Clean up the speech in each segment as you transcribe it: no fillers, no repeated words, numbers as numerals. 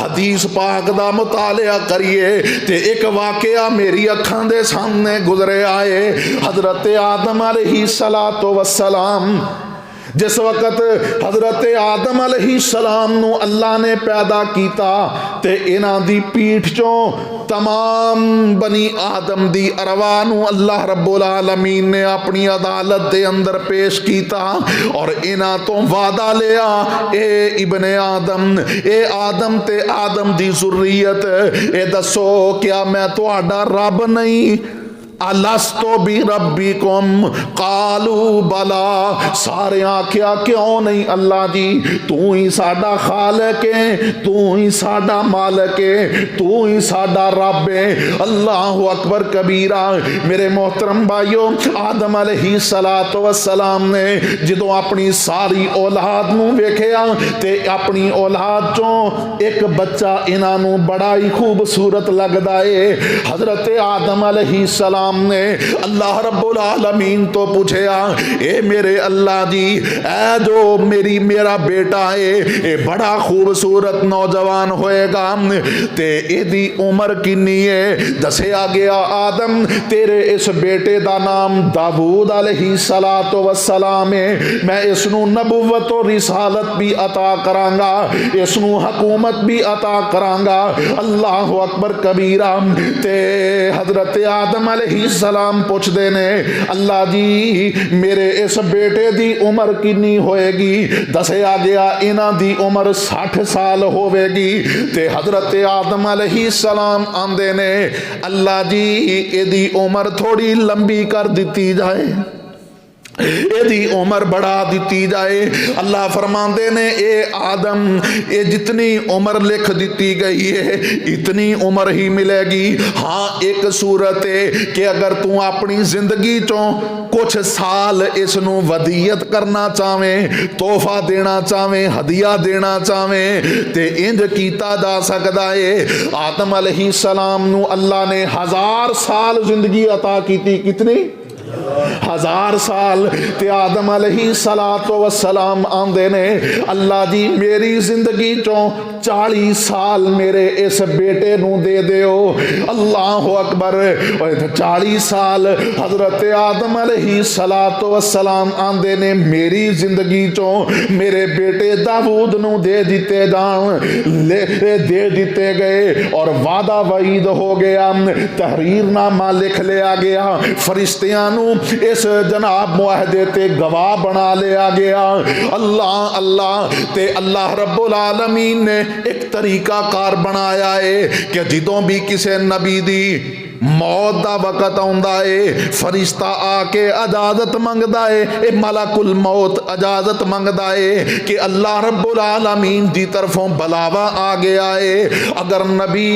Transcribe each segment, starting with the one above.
हदीस पाक दा मुतालिया करिए ते एक वाकया मेरी अखां दे सामने गुजरे आए। हजरत आदम अलैहिस्सलातु वस्सलाम जिस वक्त हजरत आदम अलैहिस्सलाम नू अल्लाह ने पैदा किया ते इन्हां दी पीठ चों तमाम बनी आदम दी अरवा नू अल्लाह रब्बुल आलमीन ने अपनी अदालत दे अंदर पेश किया और इन्हां तो वादा लिया, ए इब्ने आदम, ए आदम ते आदम दी जुर्रियत, ए दसो क्या मैं तुहाडा रब नहीं? अलस्तो भी रब्बिकुम कालू बला। सारे आख्या क्यों नहीं अल्लाह जी, तू ही साडा खालिक है, तू ही साडा मालिक है, तू ही साडा रब है। अल्लाहु अकबर कबीरा। मेरे मोहतरम भाइयों, आदम अलैहिस्सलातु वस्सलाम ने जो अपनी सारी औलाद नू वेखिया ते अपनी औलाद चों एक बच्चा इन्हां नू बड़ा ही खूबसूरत लगदा है। हजरत आदम अलैहिस्सलाम ने अल्लाह रब्बुल आलमीन तो पूछया, ए मेरे अल्लाह जी, ए जो मेरा बेटा है ये बड़ा खूबसूरत नौजवान होएगा ते एदी उम्र किन्नी है? दसिया गया, आदम तेरे इस बेटे दा नाम दाऊद अलैहिस्सलातु वस्सलाम है। मैं इसनू नबुव्वत और रिसालत भी अता करांगा, इसनू हुकूमत भी अता करांगा। अल्लाह अकबर कबीरा। ते हजरत आदम अलैहिस्सलाम पुछदे ने, अल्लाह जी मेरे इस बेटे दी उम्र किन्नी होएगी? दसिया गया इन्हां दी उम्र 60 साल होवेगी। ते हजरत आदम अलैहिस्सलाम आंदे ने, अल्लाह जी एदी उम्र थोड़ी लंबी कर दिती जाए, एदी उम्र बढ़ा दी जाए। अल्लाह फरमाते ने, ए आदम ये जितनी उम्र लिख दी गई है इतनी उम्र ही मिलेगी। हाँ एक सूरत है कि अगर तू अपनी जिंदगी चों कुछ साल इसनू वदीयत करना चावे, तोहफा देना चावे, हदिया देना चावे ते इंज कीता जा सकता है। आदम अलैहिस्सलाम नू अल्लाह ने 1000 साल जिंदगी अता की। कितनी? 1000 साल। ते आदम अलैहिस्सलातु वस्सलाम आंदे ने, अल्लाह जी मेरी जिंदगी चों 40 साल मेरे इस बेटे नू दे दियो। अल्लाह अकबर। 40 साल हजरत आदम अलैहिस्सलातु वस्सलाम आंदे ने, मेरी जिंदगी चों मेरे बेटे दाऊद नू दे दिते जान, दे दिते गए और वादा वईद हो गया, तहरीरनामा लिख लिया गया, फरिश्तियां नू इस जनाब मुआहदे ते गवाह बना लिया गया। अल्लाह अल्लाह। ते अल्लाह रब्बुल आलमीन ने एक तरीका कार बनाया है कि जदों भी किसी नबी दी मौत का वक़्त आउंदा है, फरिश्ता आके इजाजत मंगदा है, ए मलकुल मौत इजाजत मंगदा है कि अल्लाह रब्बुल आलमीन दी तरफों बुलावा आ गया है। अगर नबी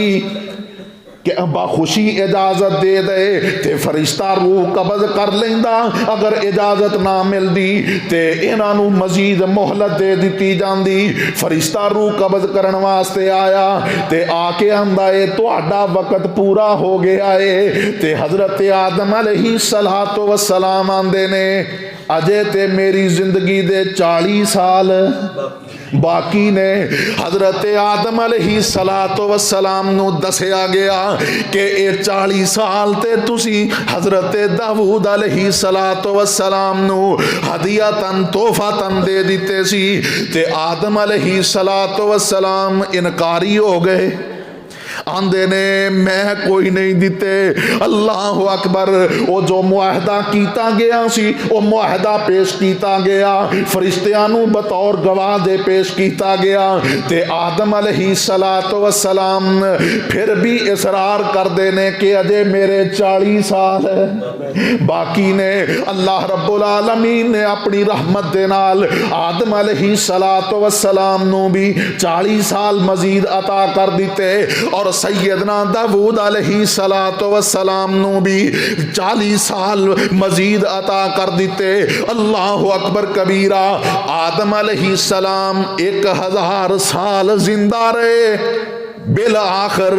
कि बाखुशी इजाजत दे दे ते फरिश्ता रूह कबज कर लेंदा, अगर इजाजत ना मिलती ते इन्हां नू मजीद मोहलत दे दी जाती। फरिश्ता रूह कबज करने वास्ते आया ते आके आंदा है तुहाडा वक़्त पूरा हो गया है। ते हजरत आदम अलैहिस्सलातु वस्सलाम आंदे ने, अजे ते मेरी जिंदगी दे 40 साल बाकी ने। हजरत आदम अलैहिस्सलातु वस्सलाम नू दसिया गया कि ये 40 साल ते तुसी हजरत दाऊद अलैहिस्सलातु वस्सलाम नू हदियतन तोहफतन दे दिते सी। ते आदम अलैहिस्सलातु वस्सलाम इनकारी हो गए, आंदे ने मैं कोई नहीं दिते। अल्लाह अकबर। वो जो मुआहदा किया गया सी वो मुआहदा पेश किया गया, फरिश्तियां नू बतौर गवाह दे पेश किया गया। ते आदम अलैहिस्सलातु वस्सलाम फिर भी इसरार करते ने कि अजे मेरे 40 साल बाकी ने। अल्लाह रब्बुल आलमीन ने अपनी रहमत दे नाल आदम अलैहिस्सलातु वस्सलाम नू भी 40 साल मजीद अता कर दिते और सैयदना दाऊद अलैहिस्सलातु वस्सलाम नू भी 40 साल मजीद अता कर दिते। अल्लाह अकबर कबीरा। आदम अलैहिस्सलाम 1000 साल जिंदा रहे, बिल आखिर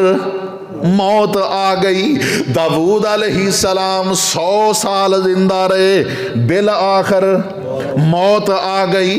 मौत आ गई। दाऊद अलैहिस्सलाम 100 साल जिंदा रहे, बिल आखिर मौत आ गई।